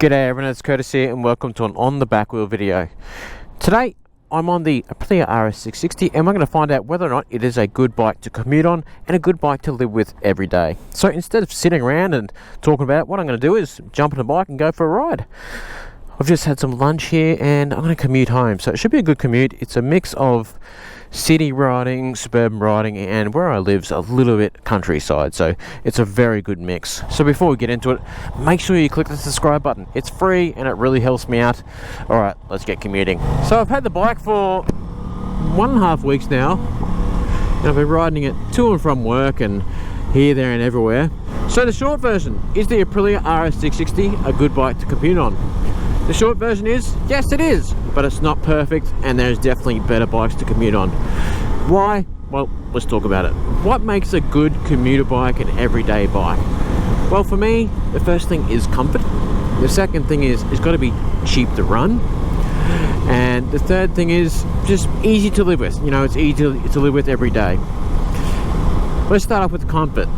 G'day everyone, it's Curtis here and welcome to an On The Back Wheel video. Today I'm on the Aprilia RS660 and we're going to find out whether or not it is a good bike to commute on and a good bike to live with every day. So instead of sitting around and talking about it, what I'm going to do is jump on a bike and go for a ride. I've just had some lunch here and I'm going to commute home, so it should be a good commute. It's a mix of city riding, suburban riding, and where I live's a little bit countryside, so it's a very good mix. So before we get into it, make sure you click the subscribe button. It's free and it really helps me out. Alright, let's get commuting. So I've had the bike for 1.5 weeks now and I've been riding it to and from work and here, there and everywhere. So the short version, is the Aprilia RS660 a good bike to commute on? The short version is, yes it is, but it's not perfect and there's definitely better bikes to commute on. Why? Well, let's talk about it. What makes a good commuter bike an everyday bike? Well, for me, the first thing is comfort. The second thing is it's got to be cheap to run. And the third thing is just easy to live with. You know, it's easy to live with every day. Let's start off with comfort.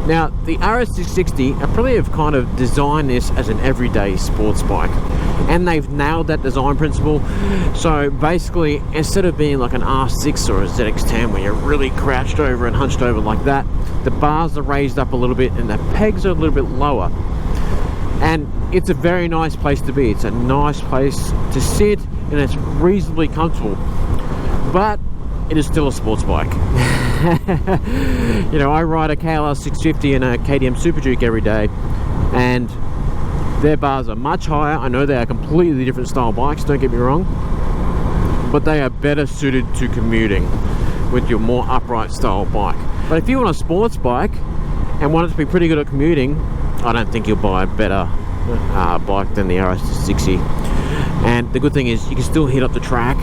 Now, the RS660, Aprilia have kind of designed this as an everyday sports bike. And they've nailed that design principle. So basically, instead of being like an R6 or a ZX10 where you're really crouched over and hunched over like that, the bars are raised up a little bit and the pegs are a little bit lower. And it's a very nice place to be. It's a nice place to sit and it's reasonably comfortable. But it is still a sports bike. You know, I ride a KLR 650 and a KTM Super Duke every day, and their bars are much higher. I know they are completely different style bikes, don't get me wrong, but they are better suited to commuting with your more upright style bike. But if you want a sports bike and want it to be pretty good at commuting, I don't think you'll buy a better bike than the RS660. And the good thing is you can still hit up the track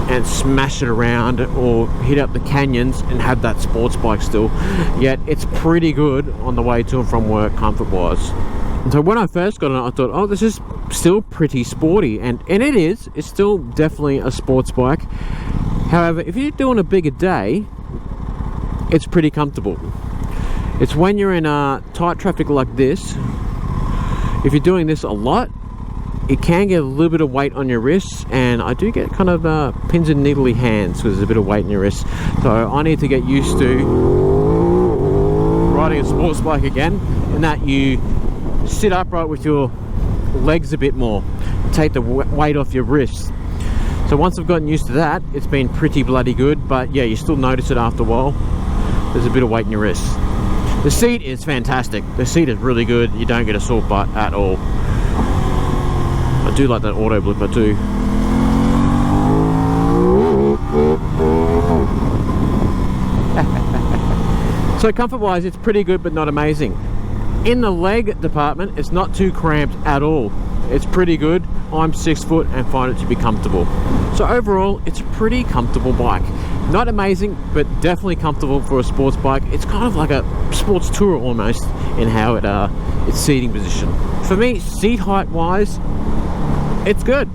and smash it around or hit up the canyons and have that sports bike still, yet it's pretty good on the way to and from work comfort wise. So when I first got it, I thought, oh, this is still pretty sporty, and it is. It's still definitely a sports bike. However, if you're doing a bigger day, it's pretty comfortable. It's when you're in tight traffic like this, if you're doing this a lot, it can get a little bit of weight on your wrists, and I do get kind of pins and needly hands because there's a bit of weight in your wrists. So I need to get used to riding a sports bike again, and that you sit upright with your legs a bit more, take the weight off your wrists. So once I've gotten used to that, it's been pretty bloody good, but yeah, you still notice it after a while. There's a bit of weight in your wrists. The seat is fantastic. The seat is really good. You don't get a sore butt at all. I do like that auto blipper too. So comfort wise, it's pretty good but not amazing. In the leg department, it's not too cramped at all. It's pretty good. I'm 6 foot and find it to be comfortable. So overall, it's a pretty comfortable bike. Not amazing, but definitely comfortable for a sports bike. It's kind of like a sports tourer almost in how its seating position. For me, seat height wise, it's good.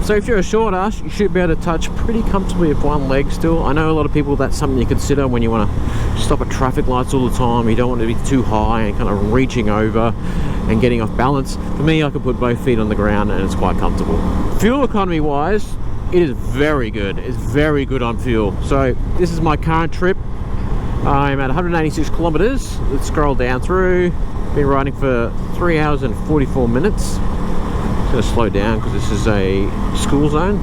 So if you're a short ass, you should be able to touch pretty comfortably with one leg still. I know a lot of people, that's something you consider when you want to stop at traffic lights all the time. You don't want to be too high and kind of reaching over and getting off balance. For me, I can put both feet on the ground and it's quite comfortable. Fuel economy wise, it is very good. It's very good on fuel. So this is my current trip. I'm at 186 kilometers. Let's scroll down through. Been riding for 3 hours and 44 minutes. Going to slow down because this is a school zone,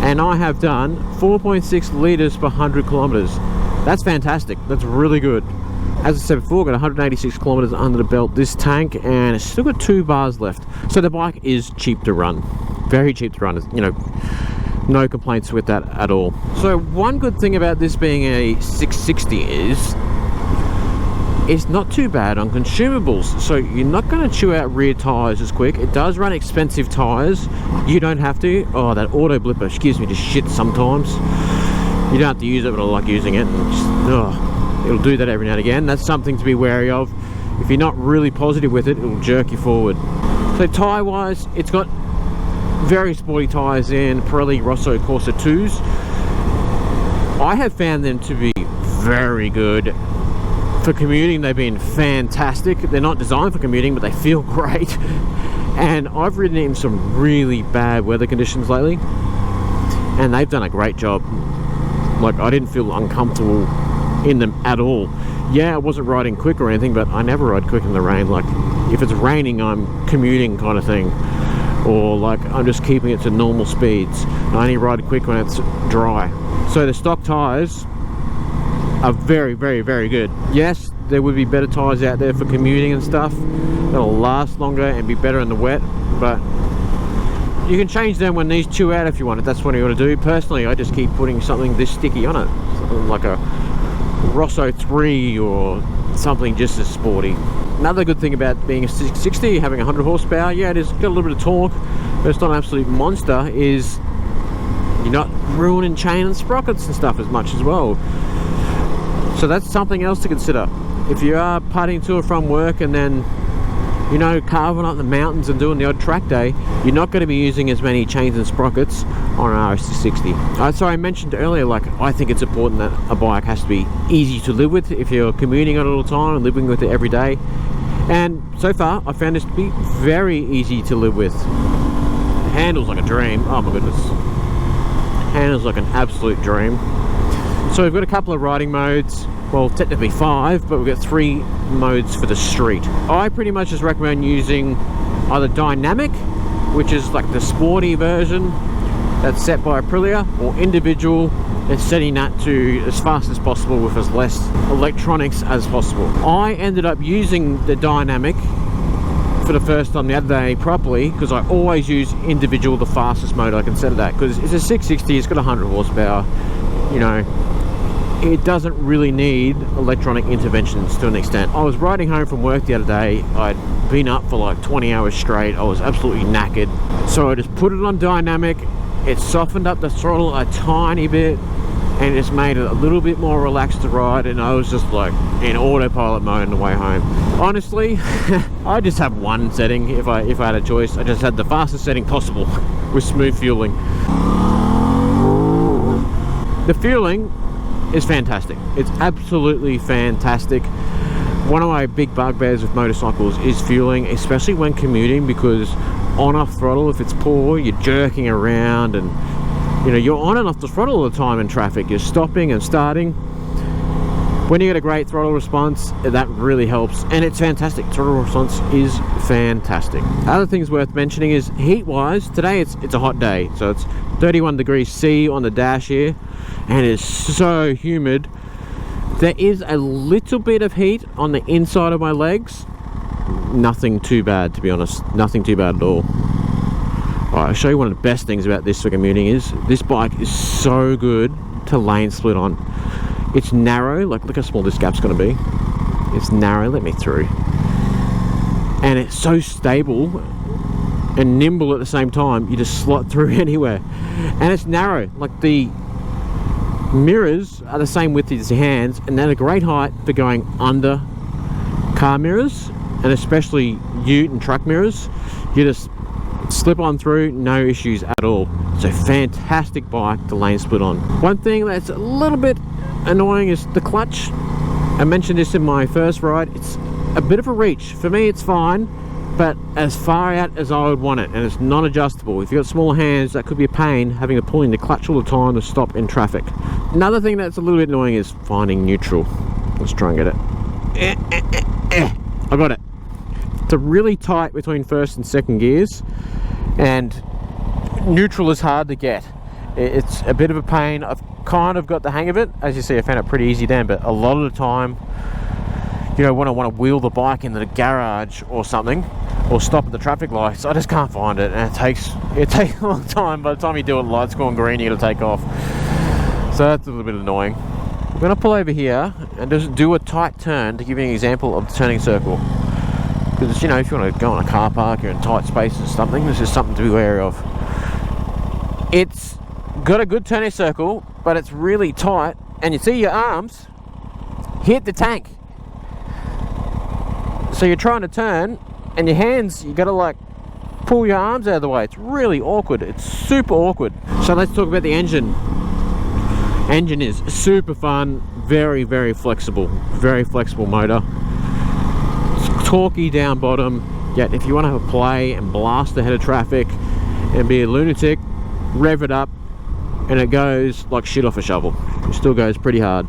and I have done 4.6 liters per 100 kilometers. That's fantastic. That's really good. As I said before, got 186 kilometers under the belt this tank, and it's still got 2 bars left. So the bike is cheap to run, very cheap to run. You know, no complaints with that at all. So one good thing about this being a 660 is it's not too bad on consumables, so you're not going to chew out rear tyres as quick. It does run expensive tyres. You don't have to. Oh, that auto blipper gives me the shit sometimes. You don't have to use it, but I like using it. And just, it'll do that every now and again. That's something to be wary of. If you're not really positive with it, it'll jerk you forward. So tyre wise, it's got very sporty tyres in Pirelli Rosso Corsa 2s. I have found them to be very good For commuting, they've been fantastic. They're not designed for commuting, but they feel great. And I've ridden in some really bad weather conditions lately, and they've done a great job. Like, I didn't feel uncomfortable in them at all. Yeah, I wasn't riding quick or anything, but I never ride quick in the rain. Like, if it's raining, I'm commuting kind of thing, or like I'm just keeping it to normal speeds. I only ride quick when it's dry. So the stock tires are very, very, very good. Yes, there would be better tires out there for commuting and stuff that'll last longer and be better in the wet, but you can change them when these chew out if you want. If that's what you want to do. Personally, I just keep putting something this sticky on it, something like a Rosso 3 or something just as sporty. Another good thing about being a 660, having 100 horsepower, yeah, it has got a little bit of torque, but it's not an absolute monster, is you're not ruining chain and sprockets and stuff as much as well. So that's something else to consider. If you are putting to or from work and then, you know, carving up the mountains and doing the odd track day, you're not going to be using as many chains and sprockets on an RS660. So I mentioned earlier, like, I think it's important that a bike has to be easy to live with if you're commuting on it all the time and living with it every day. And so far, I found this to be very easy to live with. It handles like a dream. Oh my goodness. Handles like an absolute dream. So we've got a couple of riding modes. Well, technically 5, but we've got 3 modes for the street. I pretty much just recommend using either dynamic, which is like the sporty version that's set by Aprilia, or individual, and setting that to as fast as possible with as less electronics as possible. I ended up using the dynamic for the first time the other day properly, because I always use individual, the fastest mode I can set it at, because it's a 660, it's got 100 horsepower, you know, it doesn't really need electronic interventions to an extent. I was riding home from work the other day. I'd been up for like 20 hours straight. I was absolutely knackered. So I just put it on dynamic. It softened up the throttle a tiny bit and it just made it a little bit more relaxed to ride, and I was just like in autopilot mode on the way home. Honestly, I just have one setting if I had a choice. I just had the fastest setting possible with smooth fueling. The fueling is fantastic. It's absolutely fantastic. One of my big bugbears with motorcycles is fueling, especially when commuting, because on off throttle, if it's poor, you're jerking around and, you know, you're on and off the throttle all the time in traffic. You're stopping and starting. When you get a great throttle response, that really helps, and it's fantastic. Throttle response is fantastic. Other things worth mentioning is heat-wise, today it's a hot day, so it's 31 degrees C on the dash here, and it's so humid. There is a little bit of heat on the inside of my legs. Nothing too bad, to be honest. Nothing too bad at all. Alright, I'll show you one of the best things about this for commuting is this bike is so good to lane split on. It's narrow, like look how small this gap's going to be. It's narrow, let me through. And it's so stable and nimble at the same time, you just slot through anywhere. And it's narrow, like the mirrors are the same width as your hands, and they're a great height for going under car mirrors, and especially ute and truck mirrors. You just slip on through, no issues at all. It's a fantastic bike to lane split on. One thing that's a little bit annoying is the clutch. I mentioned this in my first ride. It's a bit of a reach. For me, it's fine, but as far out as I would want it, and it's non-adjustable. If you've got small hands, that could be a pain, having to pull in the clutch all the time to stop in traffic. Another thing that's a little bit annoying is finding neutral. Let's try and get it. I got it. It's really tight between first and second gears, and neutral is hard to get. It's a bit of a pain. I've kind of got the hang of it. As you see, I found it pretty easy then, but a lot of the time, you know, when I want to wheel the bike into the garage or something, or stop at the traffic lights, I just can't find it, and it takes a long time. By the time you do it, lights going green, you got to take off. So that's a little bit annoying. I'm going to pull over here and just do a tight turn to give you an example of the turning circle. Because, you know, if you want to go in a car park, you're in tight spaces or something, this is something to be wary of. It's got a good turning circle, but it's really tight, and you see your arms hit the tank. So you're trying to turn, and your hands, you got to like pull your arms out of the way. It's really awkward. It's super awkward. So let's talk about the engine. Engine is super fun, very flexible motor. It's torquey down bottom, yet if you want to have a play and blast ahead of traffic and be a lunatic, rev it up and it goes like shit off a shovel. It still goes pretty hard.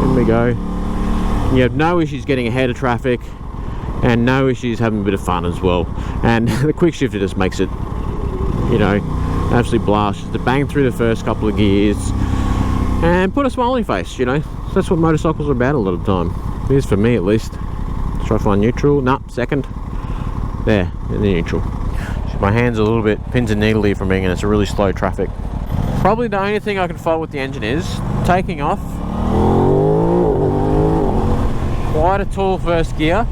In we go. You have no issues getting ahead of traffic and no issues having a bit of fun as well. And the quick shifter just makes it, you know, absolutely blast. Just to bang through the first couple of gears and put a smiley face, you know. So that's what motorcycles are about a lot of the time. It is for me at least. Let's try to find neutral. Nah, second. There, in the neutral. My hand's a little bit pins and needly for me and it's a really slow traffic. Probably the only thing I can fault with the engine is taking off. Quite a tall first gear.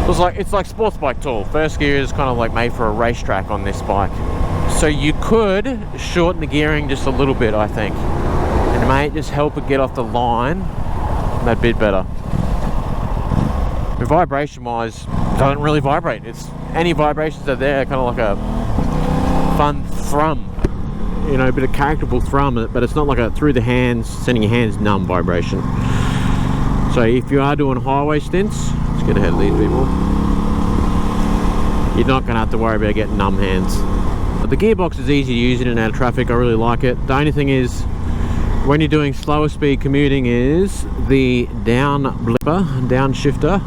It's like sports bike tall. First gear is kind of like made for a racetrack on this bike. So you could shorten the gearing just a little bit, I think. And it may just help it get off the line that bit better. But vibration wise, it doesn't really vibrate. It's any vibrations that are there, kind of like a fun thrum. You know, a bit of characterful thrum, but it's not like a through the hands, sending your hands numb vibration. So if you are doing highway stints, let's get ahead of these people, you're not going to have to worry about getting numb hands. But the gearbox is easy to use in and out of traffic. I really like it. The only thing is, when you're doing slower speed commuting, is the down blipper, down shifter,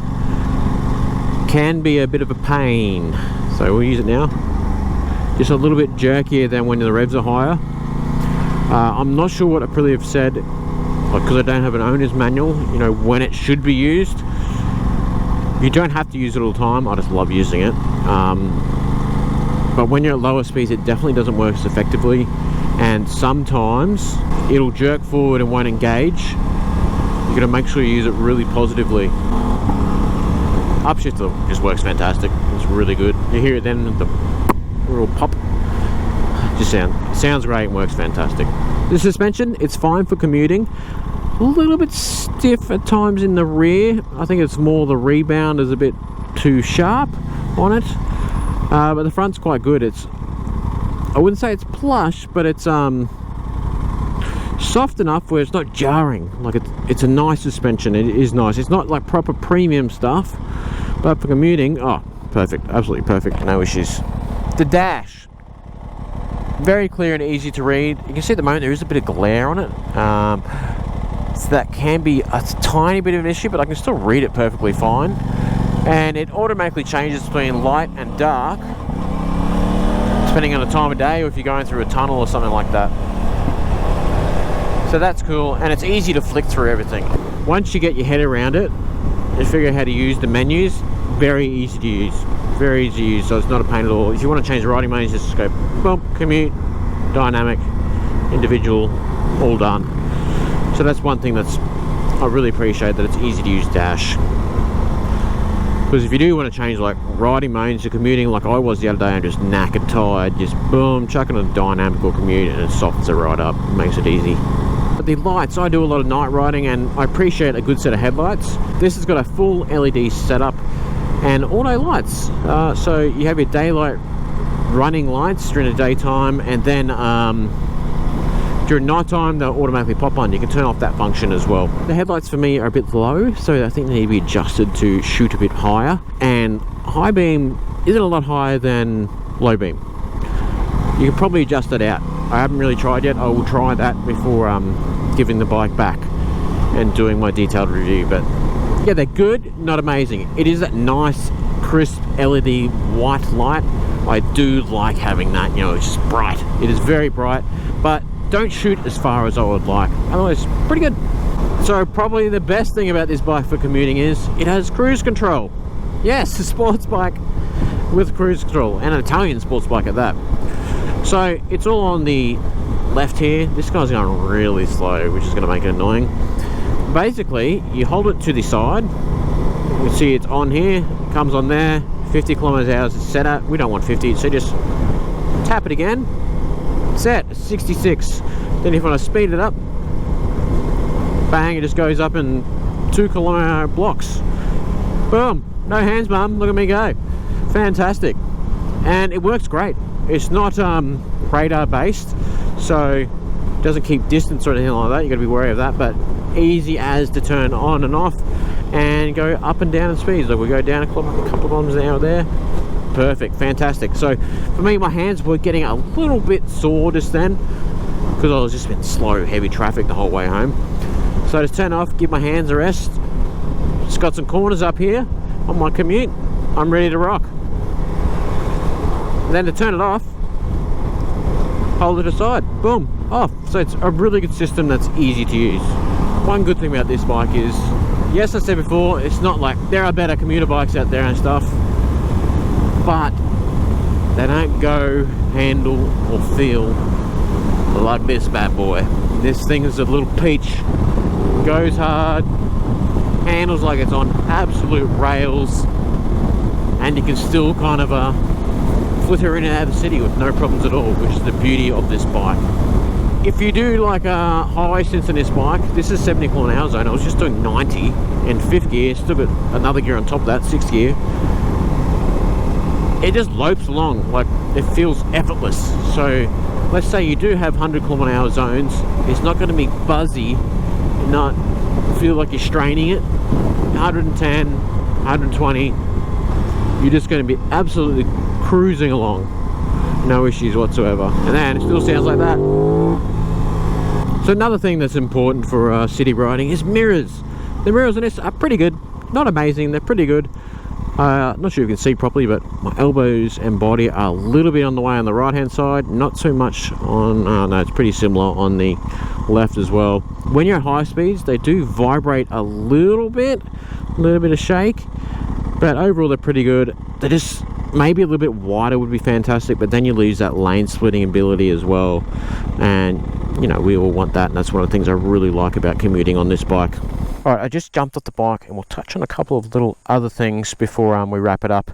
can be a bit of a pain. So we'll use it now. Just a little bit jerkier than when the revs are higher. I'm not sure what Aprilia have said, because I don't have an owner's manual, you know, when it should be used. You don't have to use it all the time. I just love using it. But when you're at lower speeds, it definitely doesn't work as effectively. And sometimes it'll jerk forward and won't engage. You've got to make sure you use it really positively. Upshifter just works fantastic. It's really good. You hear it then, the little pop. Just sounds great and works fantastic. The suspension, it's fine for commuting. A little bit stiff at times in the rear. I think it's more the rebound is a bit too sharp on it. But the front's quite good. I wouldn't say it's plush, but it's soft enough where it's not jarring. Like it's a nice suspension. It is nice. It's not like proper premium stuff, but for commuting, oh, perfect, absolutely perfect, no issues. The dash, very clear and easy to read. You can see at the moment there is a bit of glare on it, so that can be a tiny bit of an issue, but I can still read it perfectly fine. And it automatically changes between light and dark depending on the time of day, or if you're going through a tunnel or something like that. So that's cool, and it's easy to flick through everything. Once you get your head around it and figure out how to use the menus, very easy to use. Very easy to use, so it's not a pain at all. If you want to change the riding modes, just go boom, commute, dynamic, individual, all done. So that's one thing I really appreciate, that it's easy to use dash. Because if you do want to change like riding modes to commuting, like I was the other day, I'm just knackered, tired, just boom, chuck in a dynamic or commute and it softens it right up, makes it easy. But the lights, I do a lot of night riding and I appreciate a good set of headlights. This has got a full LED setup and auto lights. So you have your daylight running lights during the daytime, and then during nighttime they'll automatically pop on. You can turn off that function as well. The headlights for me are a bit low, so I think they need to be adjusted to shoot a bit higher, and high beam isn't a lot higher than low beam. You can probably adjust that out. I haven't really tried yet. I will try that before giving the bike back and doing my detailed review. But yeah, they're good, not amazing. It is that nice crisp LED white light. I do like having that, you know, it's just bright. It is very bright, but don't shoot as far as I would like. Otherwise, pretty good. So probably the best thing about this bike for commuting is it has cruise control. Yes, a sports bike with cruise control, and an Italian sports bike at that. So it's all on the left here. This guy's going really slow, which is going to make it annoying. Basically, you hold it to the side. You can see it's on here, it comes on there, 50 kilometers an hour is set at. We don't want 50, so just tap it again. Set 66. Then if I want to speed it up, bang, it just goes up in 2 kilometer blocks. Boom, no hands, mum, look at me go. Fantastic. and it works great. It's not radar based, so it doesn't keep distance or anything like that. You got to be wary of that, but easy as to turn on and off and go up and down in speeds. Like we go down a couple of kilometers an hour there. Perfect, fantastic. So for me, my hands were getting a little bit sore just then because I was just in slow, heavy traffic the whole way home. So to turn off, give my hands a rest. Just got some corners up here on my commute. I'm ready to rock. And then to turn it off, hold it aside, boom, off. So it's a really good system that's easy to use. One good thing about this bike is, yes, I said before, it's not like there are better commuter bikes out there and stuff, but they don't go, handle, or feel like this bad boy. This thing is a little peach. Goes hard, handles like it's on absolute rails, and you can still kind of flitter in and out of the city with no problems at all, which is the beauty of this bike. If you do like a highway stint in this bike, this is 70 km/h zone. I was just doing 90 in 5th gear, still got another gear on top of that, 6th gear. It just lopes along, like it feels effortless. So let's say you do have 100 km/h zones, it's not going to be buzzy, not feel like you're straining it. 110, 120, you're just going to be absolutely cruising along, no issues whatsoever, and then it still sounds like that. So another thing that's important for city riding is mirrors. The mirrors on this are pretty good, not amazing, they're pretty good. Not sure if you can see properly, but my elbows and body are a little bit on the way on the right hand side, not so much on, no, it's pretty similar on the left as well. When you're at high speeds, they do vibrate a little bit of shake, but overall they're pretty good. They're just maybe a little bit wider would be fantastic, but then you lose that lane splitting ability as well, and you know, we all want that, and that's one of the things I really like about commuting on this bike. Alright, I just jumped off the bike and we'll touch on a couple of little other things before we wrap it up.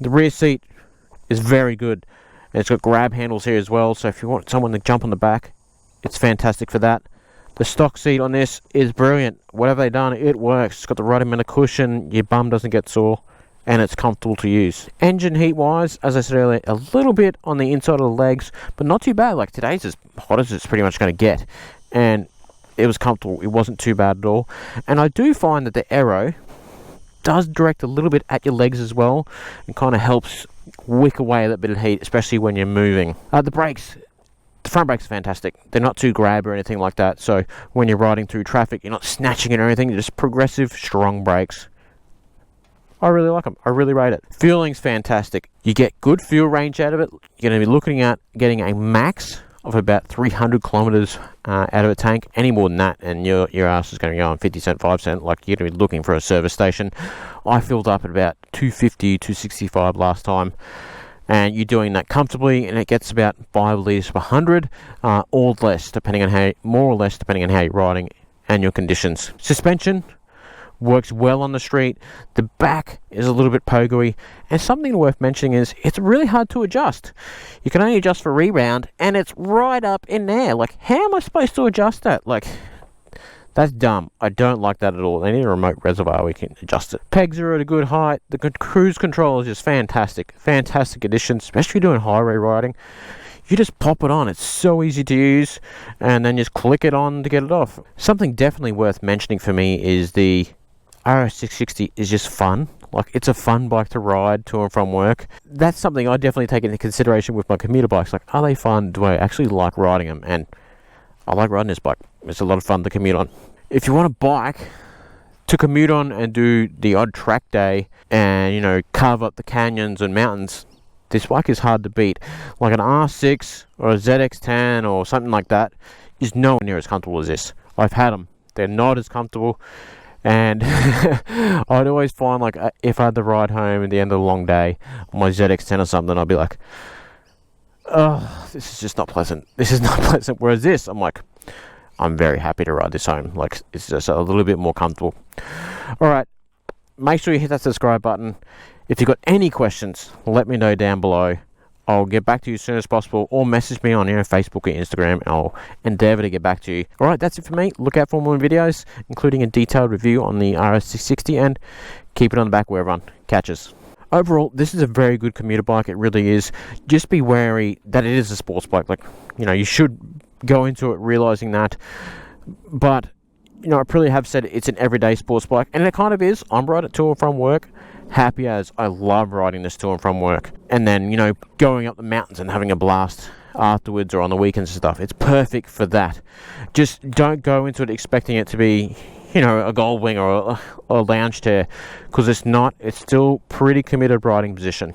The rear seat is very good, and it's got grab handles here as well, so if you want someone to jump on the back, it's fantastic for that. The stock seat on this is brilliant. Whatever they've done, it works. It's got the right amount of cushion, your bum doesn't get sore, and it's comfortable to use. Engine heat wise, as I said earlier, a little bit on the inside of the legs, but not too bad. Like today's as hot as it's pretty much going to get, and it was comfortable. It wasn't too bad at all. And I do find that the aero does direct a little bit at your legs as well, and kind of helps wick away that bit of heat, especially when you're moving. The brakes, the front brakes are fantastic. They're not too grab or anything like that, so when you're riding through traffic, you're not snatching it or anything. You're just progressive, strong brakes. I really like them. I really rate it. Fueling's fantastic. You get good fuel range out of it. You're going to be looking at getting a max of about 300 kilometers out of a tank. Any more than that, and your ass is going to go on 50 cent, 5 cent. Like, you're going to be looking for a service station. I filled up at about 250, 265 last time, and you're doing that comfortably, and it gets about 5 litres per 100, or less, depending on how, more or less, depending on how you're riding and your conditions. Suspension works well on the street. The back is a little bit pogoey, and something worth mentioning is it's really hard to adjust. You can only adjust for rebound, and it's right up in there. Like, how am I supposed to adjust that? Like, that's dumb. I don't like that at all. They need a remote reservoir where you can adjust it. Pegs are at a good height. The cruise control is just fantastic. Fantastic addition, especially doing highway riding. You just pop it on. It's so easy to use, and then just click it on to get it off. Something definitely worth mentioning for me is the RS660 is just fun. Like, it's a fun bike to ride to and from work. That's something I definitely take into consideration with my commuter bikes. Like, are they fun? Do I actually like riding them? And I like riding this bike. It's a lot of fun to commute on. If you want a bike to commute on and do the odd track day and, you know, carve up the canyons and mountains, this bike is hard to beat. Like an R6 or a ZX10 or something like that is nowhere near as comfortable as this. I've had them. They're not as comfortable. And I'd always find, like, if I had to ride home at the end of a long day on my ZX10 or something, I'd be like, oh, this is just not pleasant. This is not pleasant. Whereas this, I'm like, I'm very happy to ride this home. Like, it's just a little bit more comfortable. All right, make sure you hit that subscribe button. If you've got any questions, let me know down below. I'll get back to you as soon as possible, or message me on Facebook or Instagram, and I'll endeavour to get back to you. Alright, that's it for me. Look out for more videos, including a detailed review on the RS660, and keep it on the back wheel, everyone. Catches. Overall, this is a very good commuter bike. It really is. Just be wary that it is a sports bike. Like, you should go into it realizing that. But, Aprilia have said it's an everyday sports bike, and it kind of is. I'm riding it to and from work. Happy as. I love riding this to and from work. And then, going up the mountains and having a blast afterwards or on the weekends and stuff. It's perfect for that. Just don't go into it expecting it to be, a gold wing or a lounge chair, because it's not. It's still pretty committed riding position.